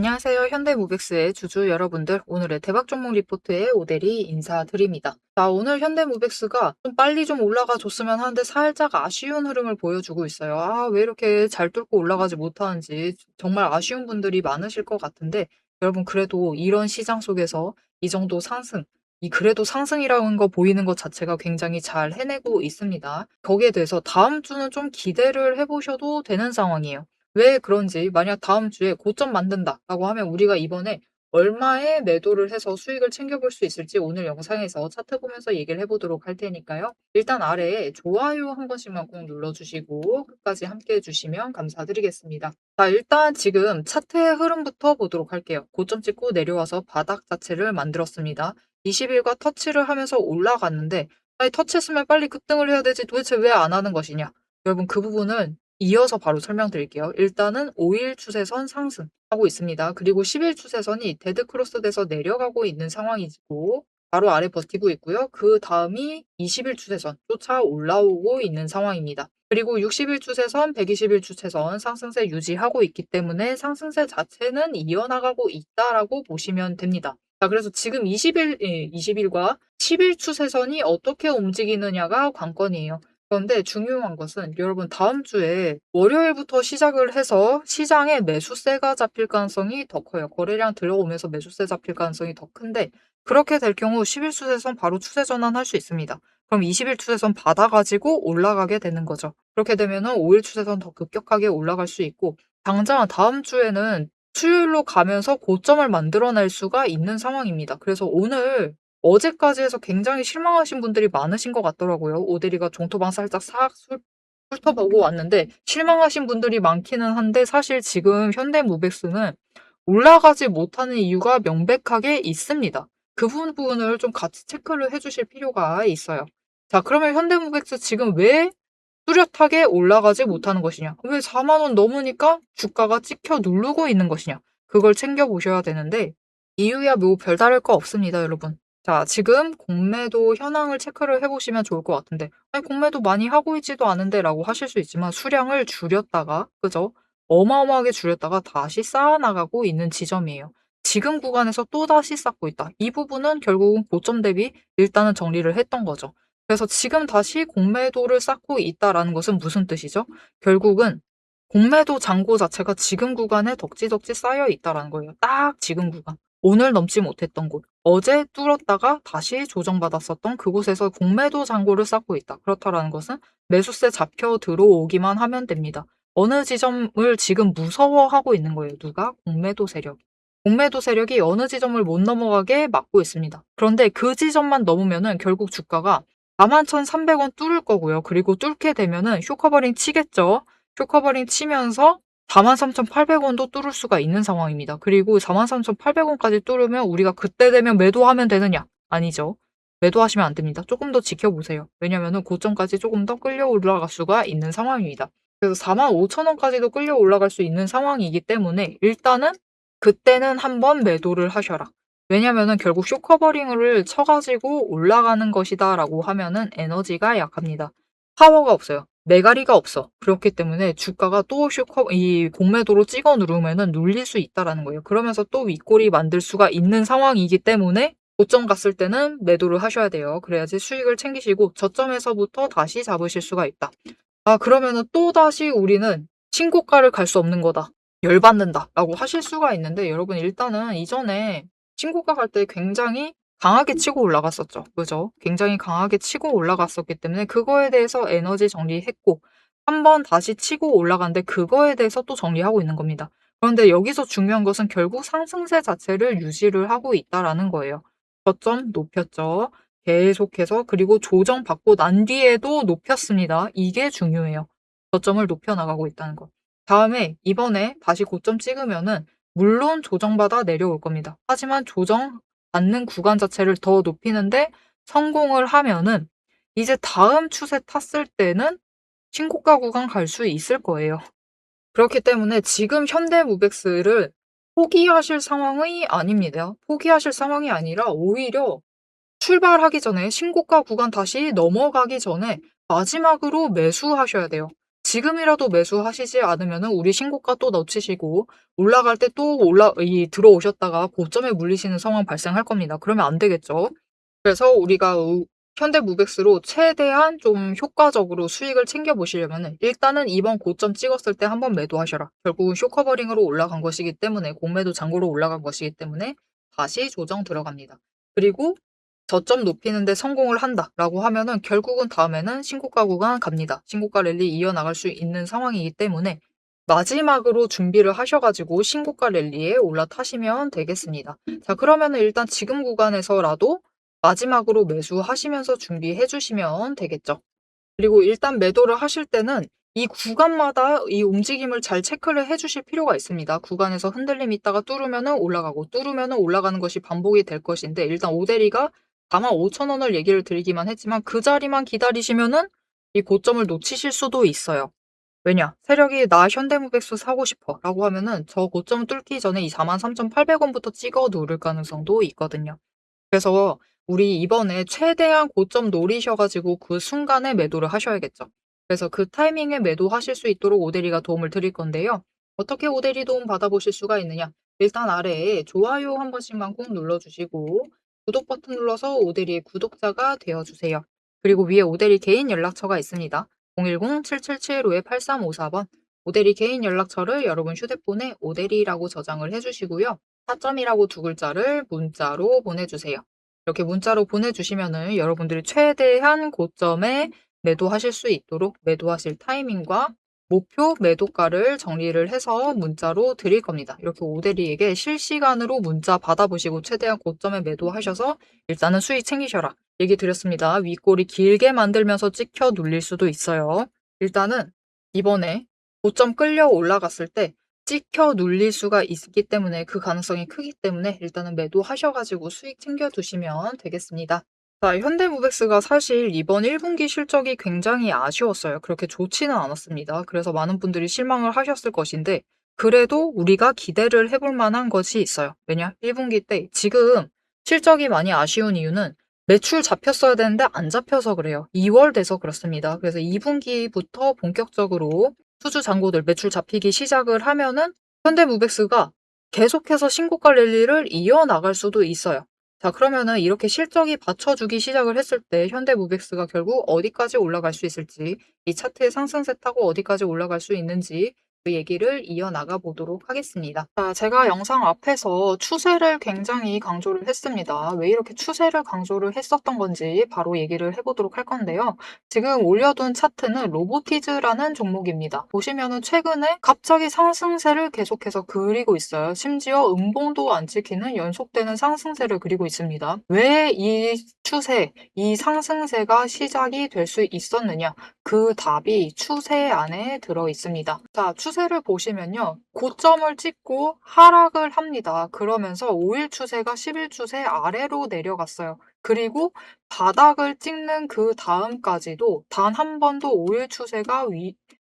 안녕하세요. 현대모백스의 주주 여러분들, 오늘의 대박 종목 리포트에 오대리 인사드립니다. 자, 오늘 현대모백스가 좀 빨리 좀 올라가 줬으면 하는데 살짝 아쉬운 흐름을 보여주고 있어요. 왜 이렇게 잘 뚫고 올라가지 못하는지 정말 아쉬운 분들이 많으실 것 같은데, 여러분 그래도 이런 시장 속에서 이 정도 상승, 이 그래도 상승이라는 거 보이는 것 자체가 굉장히 잘 해내고 있습니다. 거기에 대해서 다음 주는 좀 기대를 해보셔도 되는 상황이에요. 왜 그런지, 만약 다음 주에 고점 만든다라고 하면 우리가 이번에 얼마에 매도를 해서 수익을 챙겨볼 수 있을지 오늘 영상에서 차트 보면서 얘기를 해보도록 할 테니까요. 일단 아래에 좋아요 한 번씩만 꼭 눌러주시고 끝까지 함께 해주시면 감사드리겠습니다. 자, 일단 지금 차트의 흐름부터 보도록 할게요. 고점 찍고 내려와서 바닥 자체를 만들었습니다. 20일과 터치를 하면서 올라갔는데, 아니 터치했으면 빨리 급등을 해야 되지 도대체 왜 안 하는 것이냐. 여러분 그 부분은 이어서 바로 설명드릴게요. 일단은 5일 추세선 상승하고 있습니다. 그리고 10일 추세선이 데드크로스 돼서 내려가고 있는 상황이고 바로 아래 버티고 있고요. 그 다음이 20일 추세선 쫓아 올라오고 있는 상황입니다. 그리고 60일 추세선, 120일 추세선 상승세 유지하고 있기 때문에 상승세 자체는 이어나가고 있다라고 보시면 됩니다. 자, 그래서 지금 20일과 10일 추세선이 어떻게 움직이느냐가 관건이에요. 그런데 중요한 것은 여러분 다음 주에 월요일부터 시작을 해서 시장에 매수세가 잡힐 가능성이 더 커요. 거래량 들어오면서 매수세 잡힐 가능성이 더 큰데 그렇게 될 경우 10일 추세선 바로 추세 전환할 수 있습니다. 그럼 20일 추세선 받아가지고 올라가게 되는 거죠. 그렇게 되면은 5일 추세선 더 급격하게 올라갈 수 있고 당장 다음 주에는 수요일로 가면서 고점을 만들어낼 수가 있는 상황입니다. 그래서 오늘 어제까지 해서 굉장히 실망하신 분들이 많으신 것 같더라고요. 오대리가 종토방 살짝 싹 훑어보고 왔는데 실망하신 분들이 많기는 한데 사실 지금 현대모백스는 올라가지 못하는 이유가 명백하게 있습니다. 그 부분을 좀 같이 체크를 해주실 필요가 있어요. 자, 그러면 현대모백스 지금 왜 뚜렷하게 올라가지 못하는 것이냐? 왜 4만 원 넘으니까 주가가 찍혀 누르고 있는 것이냐? 그걸 챙겨보셔야 되는데 이유야 뭐 별다를 거 없습니다, 여러분. 자, 지금 공매도 현황을 체크를 해보시면 좋을 것 같은데 아니 공매도 많이 하고 있지도 않은데 라고 하실 수 있지만 수량을 줄였다가 그죠? 어마어마하게 줄였다가 다시 쌓아나가고 있는 지점이에요. 지금 구간에서 또다시 쌓고 있다. 이 부분은 결국은 고점 대비 일단은 정리를 했던 거죠. 그래서 지금 다시 공매도를 쌓고 있다라는 것은 무슨 뜻이죠? 결국은 공매도 잔고 자체가 지금 구간에 덕지덕지 쌓여 있다라는 거예요. 딱 지금 구간. 오늘 넘지 못했던 곳. 어제 뚫었다가 다시 조정받았었던 그곳에서 공매도 잔고를 쌓고 있다. 그렇다라는 것은 매수세 잡혀 들어오기만 하면 됩니다. 어느 지점을 지금 무서워하고 있는 거예요. 누가? 공매도 세력. 공매도 세력이 어느 지점을 못 넘어가게 막고 있습니다. 그런데 그 지점만 넘으면은 결국 주가가 41,300원 뚫을 거고요. 그리고 뚫게 되면은 쇼커버링 치겠죠. 쇼커버링 치면서 43,800원도 뚫을 수가 있는 상황입니다. 그리고 43,800원까지 뚫으면 우리가 그때 되면 매도하면 되느냐? 아니죠. 매도하시면 안 됩니다. 조금 더 지켜보세요. 왜냐면은 고점까지 조금 더 끌려 올라갈 수가 있는 상황입니다. 그래서 45,000원까지도 끌려 올라갈 수 있는 상황이기 때문에 일단은 그때는 한번 매도를 하셔라. 왜냐면은 결국 쇼커버링을 쳐가지고 올라가는 것이다라고 하면은 에너지가 약합니다. 파워가 없어요. 메가리가 없어. 그렇기 때문에 주가가 또 이 공매도로 찍어 누르면은 눌릴 수 있다라는 거예요. 그러면서 또 윗골이 만들 수가 있는 상황이기 때문에 고점 갔을 때는 매도를 하셔야 돼요. 그래야지 수익을 챙기시고 저점에서부터 다시 잡으실 수가 있다. 그러면은 또다시 우리는 신고가를 갈 수 없는 거다. 열받는다. 라고 하실 수가 있는데 여러분 일단은 이전에 신고가 갈 때 굉장히 강하게 치고 올라갔었죠. 그죠? 굉장히 강하게 치고 올라갔었기 때문에 그거에 대해서 에너지 정리했고 한번 다시 치고 올라갔는데 그거에 대해서 또 정리하고 있는 겁니다. 그런데 여기서 중요한 것은 결국 상승세 자체를 유지를 하고 있다라는 거예요. 저점 높였죠. 계속해서 그리고 조정받고 난 뒤에도 높였습니다. 이게 중요해요. 저점을 높여나가고 있다는 거. 다음에 이번에 다시 고점 찍으면은 물론 조정받아 내려올 겁니다. 하지만 조정받는 구간 자체를 더 높이는데 성공을 하면은 이제 다음 추세 탔을 때는 신고가 구간 갈 수 있을 거예요. 그렇기 때문에 지금 현대모백스를 포기하실 상황이 아닙니다. 포기하실 상황이 아니라 오히려 출발하기 전에 신고가 구간 다시 넘어가기 전에 마지막으로 매수하셔야 돼요. 지금이라도 매수하시지 않으면은 우리 신고가 또 놓치시고 올라갈 때 또 들어오셨다가 고점에 물리시는 상황 발생할 겁니다. 그러면 안 되겠죠. 그래서 우리가 현대무백스로 최대한 좀 효과적으로 수익을 챙겨보시려면은 일단은 이번 고점 찍었을 때 한번 매도하셔라. 결국은 쇼커버링으로 올라간 것이기 때문에 공매도 잔고로 올라간 것이기 때문에 다시 조정 들어갑니다. 그리고 저점 높이는 데 성공을 한다라고 하면은 결국은 다음에는 신고가 구간 갑니다. 신고가 랠리 이어나갈 수 있는 상황이기 때문에 마지막으로 준비를 하셔가지고 신고가 랠리에 올라타시면 되겠습니다. 자, 그러면은 일단 지금 구간에서라도 마지막으로 매수하시면서 준비해 주시면 되겠죠. 그리고 일단 매도를 하실 때는 이 구간마다 이 움직임을 잘 체크를 해 주실 필요가 있습니다. 구간에서 흔들림 있다가 뚫으면은 올라가고 뚫으면은 올라가는 것이 반복이 될 것인데 일단 오대리가 45,000원을 얘기를 드리기만 했지만 그 자리만 기다리시면은 이 고점을 놓치실 수도 있어요. 왜냐? 세력이 나 현대무백수 사고 싶어 라고 하면은 저 고점 뚫기 전에 이 43,800원부터 찍어 누를 가능성도 있거든요. 그래서 우리 이번에 최대한 고점 노리셔가지고 그 순간에 매도를 하셔야겠죠. 그래서 그 타이밍에 매도하실 수 있도록 오대리가 도움을 드릴 건데요. 어떻게 오대리 도움 받아보실 수가 있느냐? 일단 아래에 좋아요 한 번씩만 꾹 눌러주시고 구독 버튼 눌러서 오대리의 구독자가 되어주세요. 그리고 위에 오대리 개인 연락처가 있습니다. 010-7775-8354번 오대리 개인 연락처를 여러분 휴대폰에 오대리라고 저장을 해주시고요. 4점이라고 두 글자를 문자로 보내주세요. 이렇게 문자로 보내주시면은 여러분들이 최대한 고점에 매도하실 수 있도록 매도하실 타이밍과 목표 매도가를 정리를 해서 문자로 드릴 겁니다. 이렇게 오대리에게 실시간으로 문자 받아보시고 최대한 고점에 매도하셔서 일단은 수익 챙기셔라. 얘기 드렸습니다. 윗꼬리 길게 만들면서 찍혀 눌릴 수도 있어요. 일단은 이번에 고점 끌려 올라갔을 때 찍혀 눌릴 수가 있기 때문에 그 가능성이 크기 때문에 일단은 매도하셔가지고 수익 챙겨두시면 되겠습니다. 자, 현대무백스가 사실 이번 1분기 실적이 굉장히 아쉬웠어요. 그렇게 좋지는 않았습니다. 그래서 많은 분들이 실망을 하셨을 것인데 그래도 우리가 기대를 해볼 만한 것이 있어요. 왜냐? 1분기 때 지금 실적이 많이 아쉬운 이유는 매출 잡혔어야 되는데 안 잡혀서 그래요. 2월 돼서 그렇습니다. 그래서 2분기부터 본격적으로 수주 잔고들 매출 잡히기 시작을 하면은 현대무백스가 계속해서 신고가 랠리를 이어나갈 수도 있어요. 자, 그러면은 이렇게 실적이 받쳐주기 시작을 했을 때 현대무백스가 결국 어디까지 올라갈 수 있을지, 이 차트의 상승세 타고 어디까지 올라갈 수 있는지 그 얘기를 이어나가 보도록 하겠습니다. 자, 제가 영상 앞에서 추세를 굉장히 강조를 했습니다. 왜 이렇게 추세를 강조를 했었던 건지 바로 얘기를 해보도록 할 건데요. 지금 올려둔 차트는 로보티즈라는 종목입니다. 보시면은 최근에 갑자기 상승세를 계속해서 그리고 있어요. 심지어 음봉도 안 찍히는 연속되는 상승세를 그리고 있습니다. 왜 이 추세, 이 상승세가 시작이 될 수 있었느냐? 그 답이 추세 안에 들어 있습니다. 자, 추세를 보시면요. 고점을 찍고 하락을 합니다. 그러면서 5일 추세가 10일 추세 아래로 내려갔어요. 그리고 바닥을 찍는 그 다음까지도 단 한 번도 5일 추세가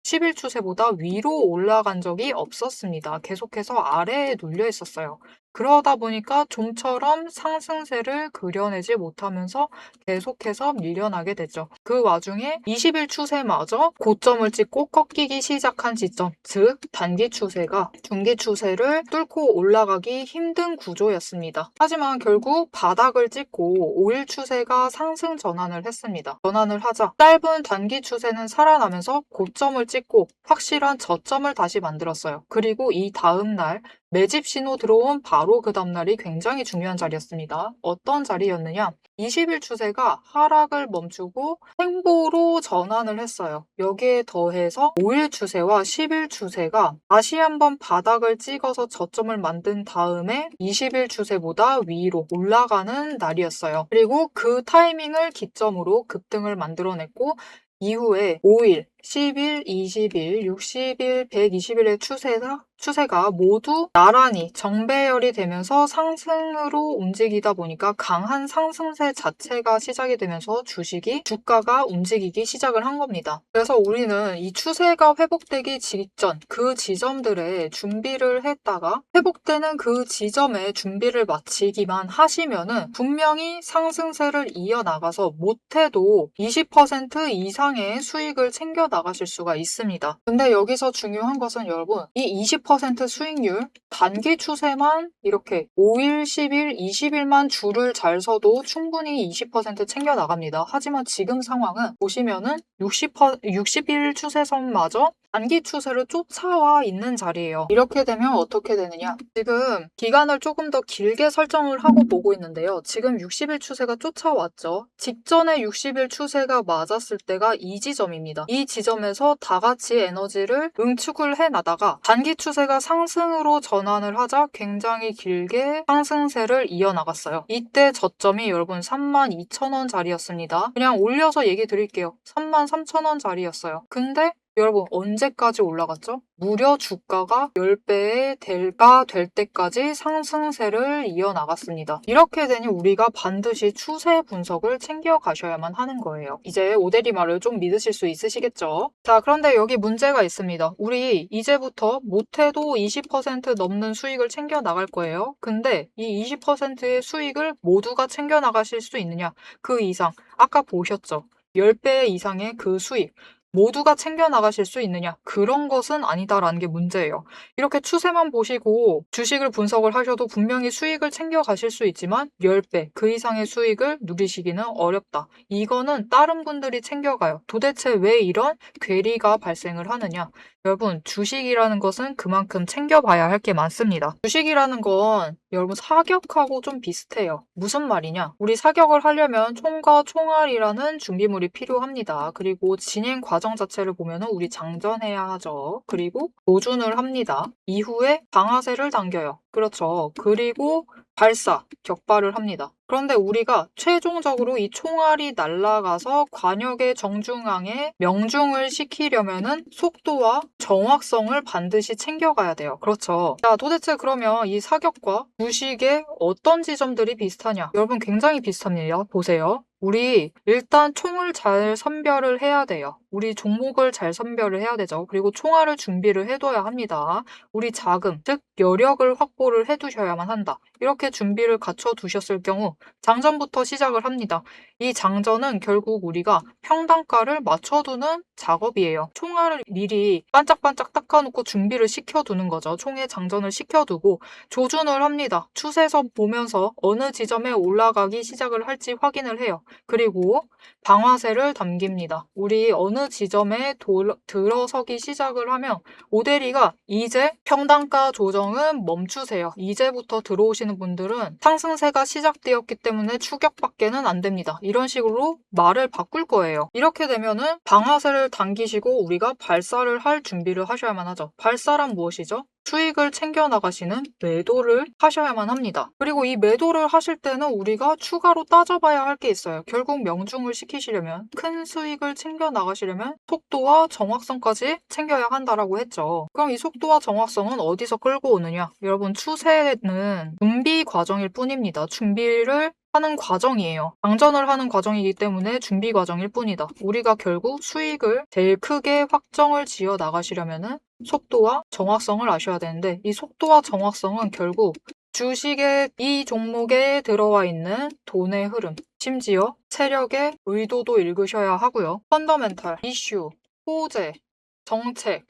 10일 추세보다 위로 올라간 적이 없었습니다. 계속해서 아래에 눌려 있었어요. 그러다 보니까 좀처럼 상승세를 그려내지 못하면서 계속해서 밀려나게 됐죠. 그 와중에 20일 추세마저 고점을 찍고 꺾이기 시작한 시점, 즉 단기 추세가 중기 추세를 뚫고 올라가기 힘든 구조였습니다. 하지만 결국 바닥을 찍고 5일 추세가 상승 전환을 했습니다. 전환을 하자 짧은 단기 추세는 살아나면서 고점을 찍고 확실한 저점을 다시 만들었어요. 그리고 이 다음 날 매집 신호 들어온 바로 그 다음날이 굉장히 중요한 자리였습니다. 어떤 자리였느냐? 20일 추세가 하락을 멈추고 횡보로 전환을 했어요. 여기에 더해서 5일 추세와 10일 추세가 다시 한번 바닥을 찍어서 저점을 만든 다음에 20일 추세보다 위로 올라가는 날이었어요. 그리고 그 타이밍을 기점으로 급등을 만들어냈고 이후에 5일, 10일, 20일, 60일, 120일의 추세가 모두 나란히 정배열이 되면서 상승으로 움직이다 보니까 강한 상승세 자체가 시작이 되면서 주가가 움직이기 시작을 한 겁니다. 그래서 우리는 이 추세가 회복되기 직전 그 지점들에 준비를 했다가 회복되는 그 지점에 준비를 마치기만 하시면은 분명히 상승세를 이어나가서 못해도 20% 이상의 수익을 챙겨 나가실 수가 있습니다. 근데 여기서 중요한 것은 여러분, 이 20% 수익률 단기 추세만 이렇게 5일, 10일, 20일만 줄을 잘 서도 충분히 20% 챙겨 나갑니다. 하지만 지금 상황은 보시면은 60일 추세선마저 단기 추세를 쫓아와 있는 자리예요. 이렇게 되면 어떻게 되느냐? 지금 기간을 조금 더 길게 설정을 하고 보고 있는데요. 지금 60일 추세가 쫓아왔죠. 직전에 60일 추세가 맞았을 때가 이 지점입니다. 이 지점에서 다 같이 에너지를 응축을 해나다가 단기 추세가 상승으로 전환을 하자 굉장히 길게 상승세를 이어나갔어요. 이때 저점이 여러분 32,000원 자리였습니다. 그냥 올려서 얘기 드릴게요. 33,000원 자리였어요. 근데 여러분 언제까지 올라갔죠? 무려 주가가 10배의 대가 될 때까지 상승세를 이어나갔습니다. 이렇게 되니 우리가 반드시 추세 분석을 챙겨 가셔야만 하는 거예요. 이제 오대리 말을 좀 믿으실 수 있으시겠죠? 자, 그런데 여기 문제가 있습니다. 우리 이제부터 못해도 20% 넘는 수익을 챙겨 나갈 거예요. 근데 이 20%의 수익을 모두가 챙겨 나가실 수 있느냐? 그 이상, 아까 보셨죠? 10배 이상의 그 수익. 모두가 챙겨 나가실 수 있느냐? 그런 것은 아니다라는 게 문제예요. 이렇게 추세만 보시고 주식을 분석을 하셔도 분명히 수익을 챙겨 가실 수 있지만 10배, 그 이상의 수익을 누리시기는 어렵다. 이거는 다른 분들이 챙겨가요. 도대체 왜 이런 괴리가 발생을 하느냐? 여러분, 주식이라는 것은 그만큼 챙겨봐야 할 게 많습니다. 주식이라는 건 여러분 사격하고 좀 비슷해요. 무슨 말이냐? 우리 사격을 하려면 총과 총알이라는 준비물이 필요합니다. 그리고 진행 과정 자체를 보면은 우리 장전해야 하죠. 그리고 조준을 합니다. 이후에 방아쇠를 당겨요. 그렇죠. 그리고 발사, 격발을 합니다. 그런데 우리가 최종적으로 이 총알이 날아가서 관역의 정중앙에 명중을 시키려면은 속도와 정확성을 반드시 챙겨가야 돼요. 그렇죠. 자, 도대체 그러면 이 사격과 주식의 어떤 지점들이 비슷하냐? 여러분 굉장히 비슷합니다. 보세요. 우리 일단 총을 잘 선별을 해야 돼요. 우리 종목을 잘 선별을 해야 되죠. 그리고 총알을 준비를 해둬야 합니다. 우리 자금, 즉 여력을 확보를 해두셔야만 한다. 이렇게 준비를 갖춰 두셨을 경우 장전부터 시작을 합니다. 이 장전은 결국 우리가 평단가를 맞춰두는 작업이에요. 총알을 미리 반짝반짝 닦아놓고 준비를 시켜두는 거죠. 총에 장전을 시켜두고 조준을 합니다. 추세선 보면서 어느 지점에 올라가기 시작을 할지 확인을 해요. 그리고 방아쇠를 당깁니다. 우리 어느 지점에 들어서기 시작을 하면 오대리가 이제 평단가 조정은 멈추세요. 이제부터 들어오시는 분들은 상승세가 시작되었기 때문에 추격밖에는 안 됩니다. 이런 식으로 말을 바꿀 거예요. 이렇게 되면은 방아쇠를 당기시고 우리가 발사를 할 준비를 하셔야만 하죠. 발사란 무엇이죠? 수익을 챙겨 나가시는 매도를 하셔야만 합니다. 그리고 이 매도를 하실 때는 우리가 추가로 따져봐야 할 게 있어요. 결국 명중을 시키시려면, 큰 수익을 챙겨 나가시려면 속도와 정확성까지 챙겨야 한다라고 했죠. 그럼 이 속도와 정확성은 어디서 끌고 오느냐? 여러분, 추세는 준비 과정일 뿐입니다. 준비를 하는 과정이에요. 장전을 하는 과정이기 때문에 준비 과정일 뿐이다. 우리가 결국 수익을 제일 크게 확정을 지어 나가시려면은 속도와 정확성을 아셔야 되는데, 이 속도와 정확성은 결국 주식의 이 종목에 들어와 있는 돈의 흐름, 심지어 세력의 의도도 읽으셔야 하고요. 펀더멘탈, 이슈, 호재, 정책,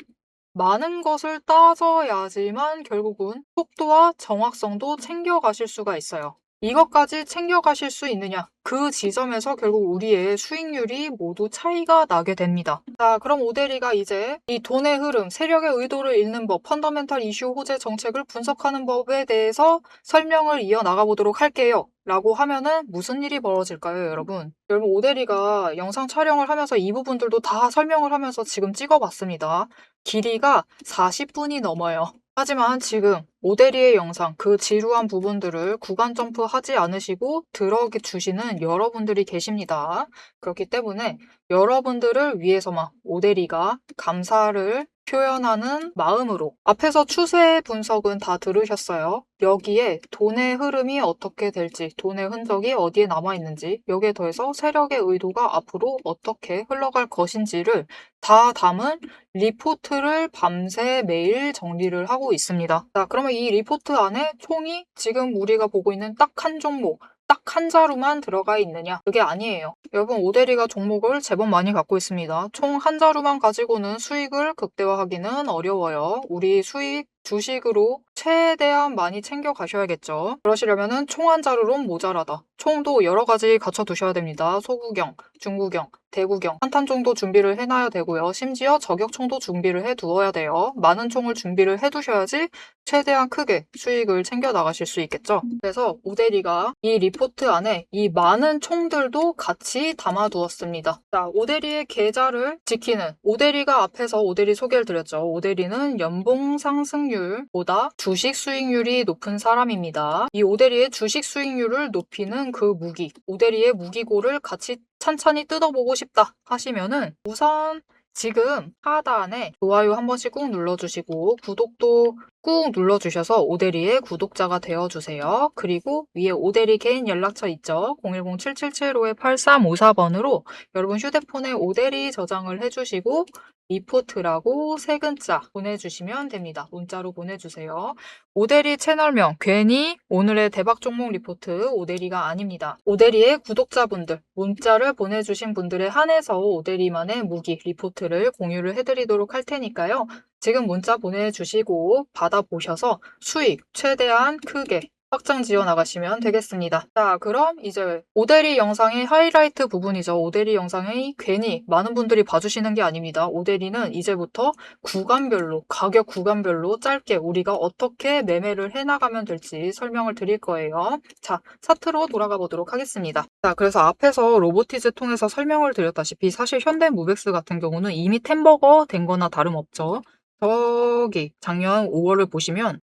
많은 것을 따져야지만 결국은 속도와 정확성도 챙겨가실 수가 있어요. 이것까지 챙겨가실 수 있느냐? 그 지점에서 결국 우리의 수익률이 모두 차이가 나게 됩니다. 자, 그럼 오대리가 이제 이 돈의 흐름, 세력의 의도를 읽는 법, 펀더멘탈 이슈 호재 정책을 분석하는 법에 대해서 설명을 이어나가 보도록 할게요. 라고 하면은 무슨 일이 벌어질까요, 여러분? 여러분, 오대리가 영상 촬영을 하면서 이 부분들도 다 설명을 하면서 지금 찍어봤습니다. 길이가 40분이 넘어요. 하지만 지금 오대리의 영상, 그 지루한 부분들을 구간 점프하지 않으시고 들어주시는 여러분들이 계십니다. 그렇기 때문에 여러분들을 위해서만 오대리가 감사를 표현하는 마음으로 앞에서 추세 분석은 다 들으셨어요. 여기에 돈의 흐름이 어떻게 될지, 돈의 흔적이 어디에 남아있는지, 여기에 더해서 세력의 의도가 앞으로 어떻게 흘러갈 것인지를 다 담은 리포트를 밤새 매일 정리를 하고 있습니다. 자, 그러면 이 리포트 안에 총이 지금 우리가 보고 있는 딱 한 종목, 딱 한 자루만 들어가 있느냐? 그게 아니에요. 여러분, 오대리가 종목을 제법 많이 갖고 있습니다. 총 한 자루만 가지고는 수익을 극대화하기는 어려워요. 우리 수익 주식으로 최대한 많이 챙겨 가셔야겠죠. 그러시려면은 총 한 자루론 모자라다. 총도 여러 가지 갖춰 두셔야 됩니다. 소구경, 중구경, 대구경, 한탄 정도 준비를 해놔야 되고요. 심지어 저격총도 준비를 해 두어야 돼요. 많은 총을 준비를 해 두셔야지 최대한 크게 수익을 챙겨 나가실 수 있겠죠. 그래서 오대리가 이 리포트 안에 이 많은 총들도 같이 담아 두었습니다. 자, 오대리의 계좌를 지키는 오대리가 앞에서 오대리 소개를 드렸죠. 오대리는 연봉 상승률보다 주식 수익률이 높은 사람입니다. 이 오대리의 주식 수익률을 높이는 그 무기, 오대리의 무기고를 같이 찬찬히 뜯어보고 싶다 하시면은 우선 지금 하단에 좋아요 한 번씩 꾹 눌러주시고 구독도 꾹 눌러주셔서 오대리의 구독자가 되어주세요. 그리고 위에 오대리 개인 연락처 있죠? 010-7775-8354번으로 여러분 휴대폰에 오대리 저장을 해주시고 리포트라고 세 글자 보내주시면 됩니다. 문자로 보내주세요. 오대리 채널명 괜히 오늘의 대박 종목 리포트 오대리가 아닙니다. 오대리의 구독자분들 문자를 보내주신 분들에 한해서 오대리만의 무기 리포트를 공유를 해드리도록 할 테니까요. 지금 문자 보내주시고 받아보셔서 수익 최대한 크게 확장 지어 나가시면 되겠습니다. 자, 그럼 이제 오대리 영상의 하이라이트 부분이죠. 오대리 영상이 괜히 많은 분들이 봐주시는 게 아닙니다. 오대리는 이제부터 구간별로, 가격 구간별로 짧게 우리가 어떻게 매매를 해나가면 될지 설명을 드릴 거예요. 자, 차트로 돌아가 보도록 하겠습니다. 자, 그래서 앞에서 로보티즈 통해서 설명을 드렸다시피 사실 현대무백스 같은 경우는 이미 템버거 된 거나 다름없죠. 저기 작년 5월을 보시면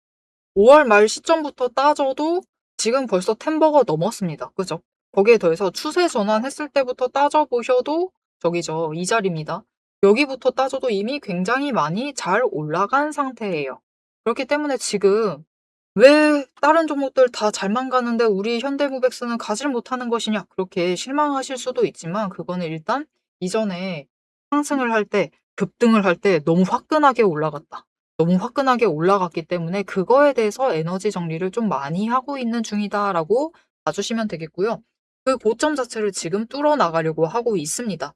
5월 말 시점부터 따져도 지금 벌써 템버거 넘었습니다. 그죠? 거기에 더해서 추세 전환했을 때부터 따져보셔도 저기죠. 이 자리입니다. 여기부터 따져도 이미 굉장히 많이 잘 올라간 상태예요. 그렇기 때문에 지금 왜 다른 종목들 다 잘만 가는데 우리 현대무백스는 가질 못하는 것이냐? 그렇게 실망하실 수도 있지만 그거는 일단 이전에 상승을 할 때, 급등을 할 때 너무 화끈하게 올라갔다. 너무 화끈하게 올라갔기 때문에 그거에 대해서 에너지 정리를 좀 많이 하고 있는 중이다라고 봐주시면 되겠고요. 그 고점 자체를 지금 뚫어 나가려고 하고 있습니다.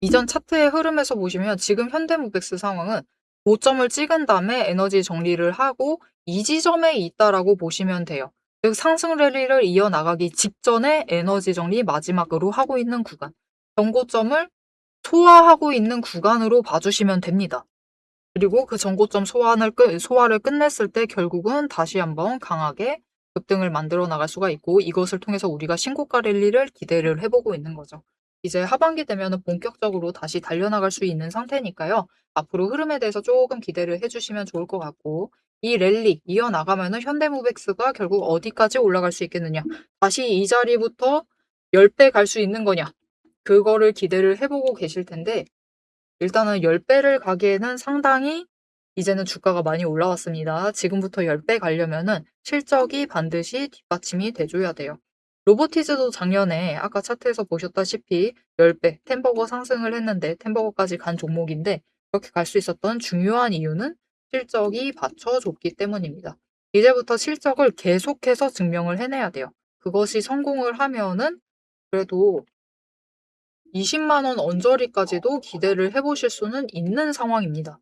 이전 차트의 흐름에서 보시면 지금 현대무백스 상황은 고점을 찍은 다음에 에너지 정리를 하고 이 지점에 있다라고 보시면 돼요. 즉 상승 랠리를 이어나가기 직전에 에너지 정리 마지막으로 하고 있는 구간. 전고점을 소화하고 있는 구간으로 봐주시면 됩니다. 그리고 그 전고점 소화를 끝냈을 때 결국은 다시 한번 강하게 급등을 만들어 나갈 수가 있고 이것을 통해서 우리가 신고가 랠리를 기대를 해보고 있는 거죠. 이제 하반기 되면 본격적으로 다시 달려나갈 수 있는 상태니까요. 앞으로 흐름에 대해서 조금 기대를 해주시면 좋을 것 같고 이 랠리 이어나가면은 현대무백스가 결국 어디까지 올라갈 수 있겠느냐. 다시 이 자리부터 10배 갈 수 있는 거냐. 그거를 기대를 해보고 계실 텐데 일단은 10배를 가기에는 상당히 이제는 주가가 많이 올라왔습니다. 지금부터 10배 가려면은 실적이 반드시 뒷받침이 돼줘야 돼요. 로보티즈도 작년에 아까 차트에서 보셨다시피 10배 템버거 상승을 했는데 템버거까지 간 종목인데 그렇게 갈 수 있었던 중요한 이유는 실적이 받쳐줬기 때문입니다. 이제부터 실적을 계속해서 증명을 해내야 돼요. 그것이 성공을 하면은 그래도 20만 원 언저리까지도 기대를 해보실 수는 있는 상황입니다.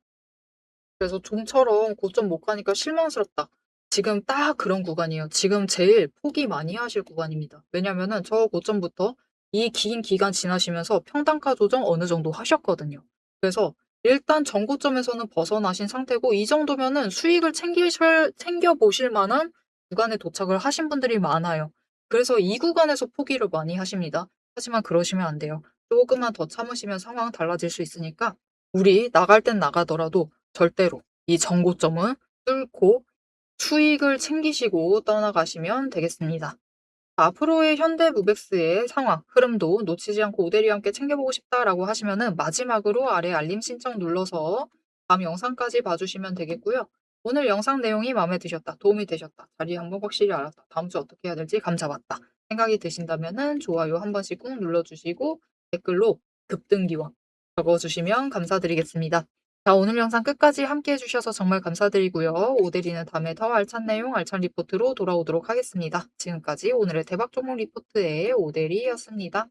그래서 좀처럼 고점 못 가니까 실망스럽다. 지금 딱 그런 구간이에요. 지금 제일 포기 많이 하실 구간입니다. 왜냐면은 저 고점부터 이 긴 기간 지나시면서 평단가 조정 어느 정도 하셨거든요. 그래서 일단 전고점에서는 벗어나신 상태고 이 정도면은 수익을 챙겨보실 만한 구간에 도착을 하신 분들이 많아요. 그래서 이 구간에서 포기를 많이 하십니다. 하지만 그러시면 안 돼요. 조금만 더 참으시면 상황 달라질 수 있으니까 우리 나갈 땐 나가더라도 절대로 이 전고점은 뚫고 수익을 챙기시고 떠나가시면 되겠습니다. 앞으로의 현대무백스의 상황, 흐름도 놓치지 않고 오대리와 함께 챙겨보고 싶다라고 하시면은 마지막으로 아래 알림 신청 눌러서 다음 영상까지 봐주시면 되겠고요. 오늘 영상 내용이 마음에 드셨다, 도움이 되셨다, 자리 한번 확실히 알았다, 다음 주 어떻게 해야 될지 감 잡았다 생각이 드신다면은 좋아요 한 번씩 꾹 눌러주시고 댓글로 급등기원 적어주시면 감사드리겠습니다. 자, 오늘 영상 끝까지 함께 해주셔서 정말 감사드리고요. 오대리는 다음에 더 알찬 내용, 알찬 리포트로 돌아오도록 하겠습니다. 지금까지 오늘의 대박 종목 리포트의 오대리였습니다.